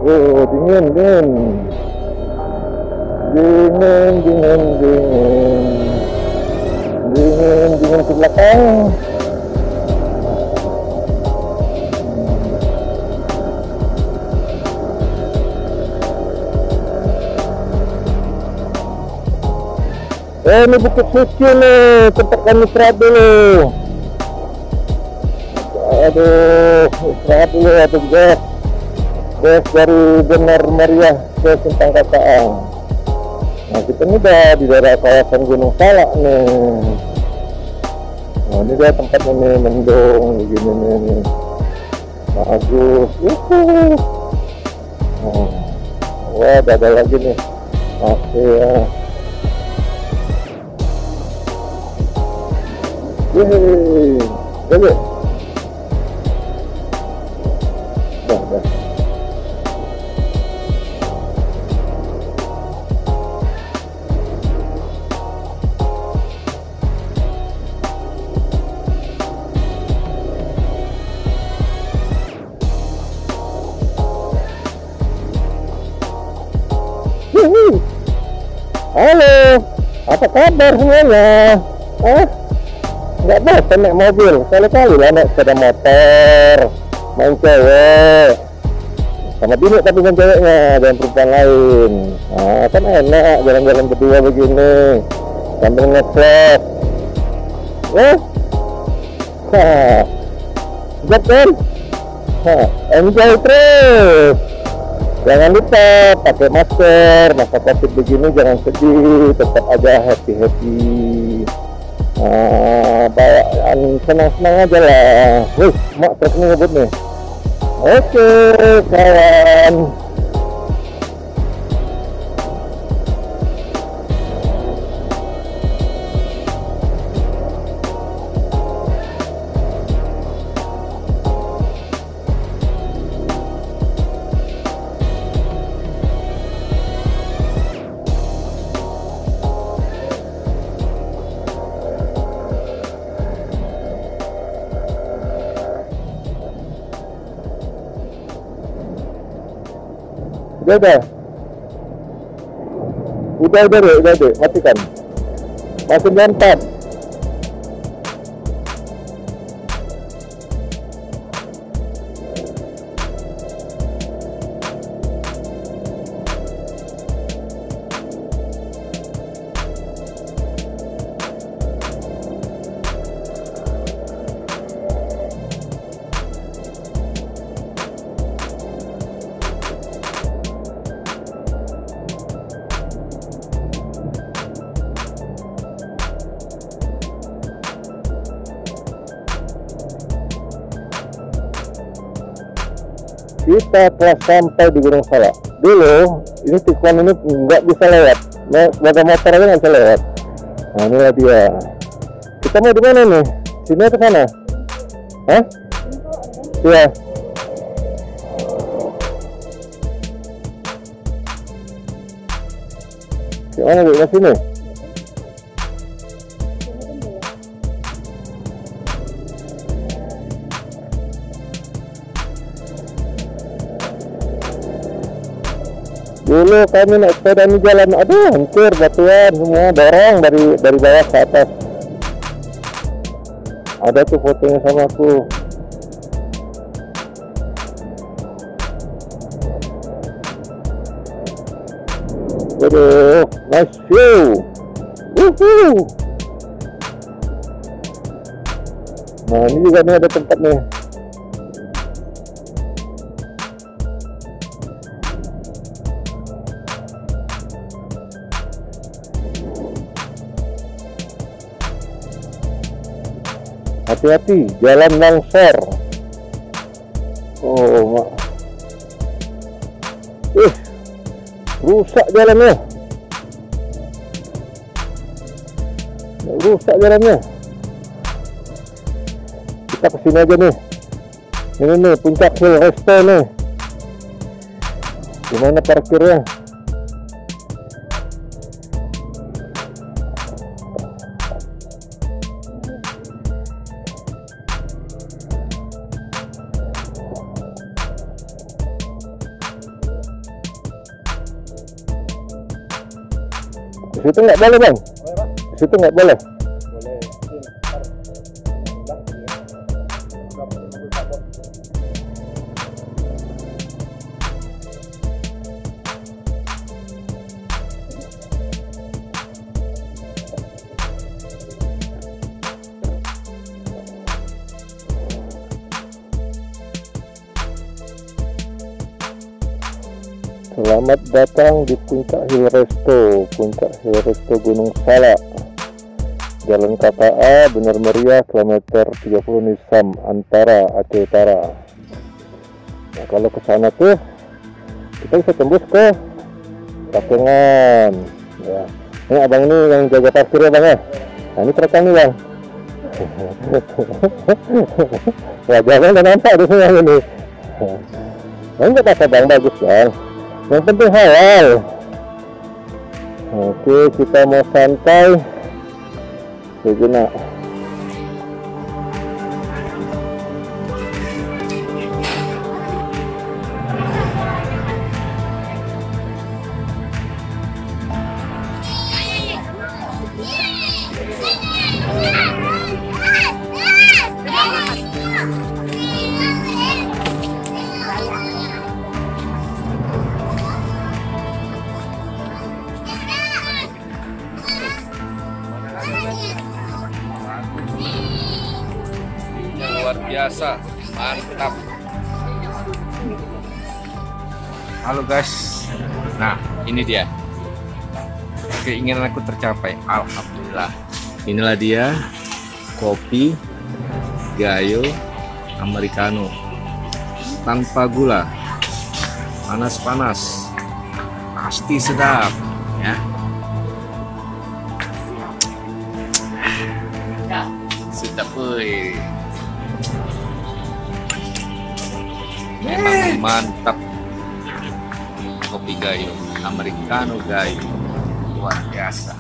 Dingin, dingin. Dingin, dingin, dingin. Dingin, dingin ke belakang. Ini Bukit Suci nih, tempat kami istirahat dulu. Aduh, istirahat dulu ya guys. Guys, dari Benar Meriah ke Simpang Kacang. Nah, kita ini udah di daerah kawasan Gunung Salak nih. Nah, ini dia tempatnya nih, mendung begini nih. Bagus. Oh. Wah, ada lagi nih. Masih ya. Yeay, boleh. Dah. Halo, apa kabar semuanya? Nggak bosan naik mobil, kali-kali lah naik sepeda motor, main cewek, sama bini tapi dengan ceweknya, dan perempuan lain. Nah, kan enak jalan-jalan berdua begini, sambil nge-vlog. Sedap kan? Enjoy terus. Jangan lupa pakai masker, masa COVID begini jangan sedih, tetap aja happy. Bawaan senang-senang aja lah. Wih, mak truk ini ngebut nih. Oke, kawan. Udah deh, matikan. Masih lempar. Kita telah sampai di Gunung Salak. Dulu ini tikungan ini nggak bisa lewat, sepeda motor aja nggak bisa lewat. Nah, inilah dia. Kita mau di mana nih? Sini atau sana? Hah? Iya. Gimana Bu? Ke sini? Dulu kami naik sepeda ini jalan, aduh hancur batuan semua, dorong dari bawah ke atas. Ada tuh fotonya sama aku. Aduh, nice view. Nah, ini juga nih ada tempat nih. Hati-hati, jalan longsor. Oh, rusak jalannya. Kita kesini aja nih. Ini nih puncak Hill Resto nih. Gimana parkirnya? Di situ nggak boleh bang? Di situ nggak boleh? Selamat datang di Puncak Hill Resto Gunung Salak, Jalan KTA Bener Meriah, kilometer 30 Nisam Antara, Aceh Utara. Nah, kalau ke sana tuh kita bisa tembus ke Kapengan. Ya, ini abang ini yang jaga parkir ya bang ya. Nah, ini terekam nih bang. Wajahnya udah nampak di sini ini. Nah, nggak apa-apa bang, bagus bang. Yang penting halal. Oke, kita mau santai. Begini. Luar biasa, mantap. Halo guys, nah ini dia, keinginan aku tercapai, alhamdulillah. Inilah dia, kopi Gayo Americano tanpa gula, panas-panas, pasti sedap ya. Sedap woi. Memang mantap. Kopi Gayo Americano Gayo luar biasa.